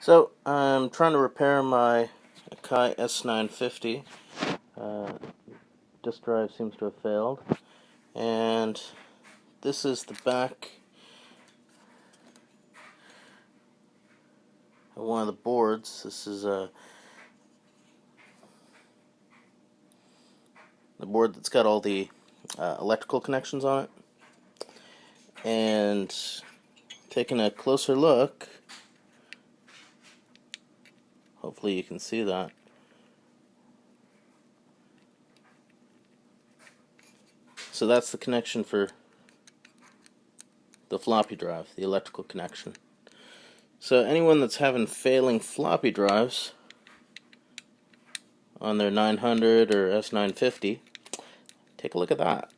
So I'm trying to repair my Akai s950. Disk drive seems to have failed, and this is the back of one of the boards. This is the board that's got all the electrical connections on it. And taking a closer look, hopefully you can see that. So that's the connection for the floppy drive, the electrical connection. So anyone that's having failing floppy drives on their 900 or s950, take a look at that.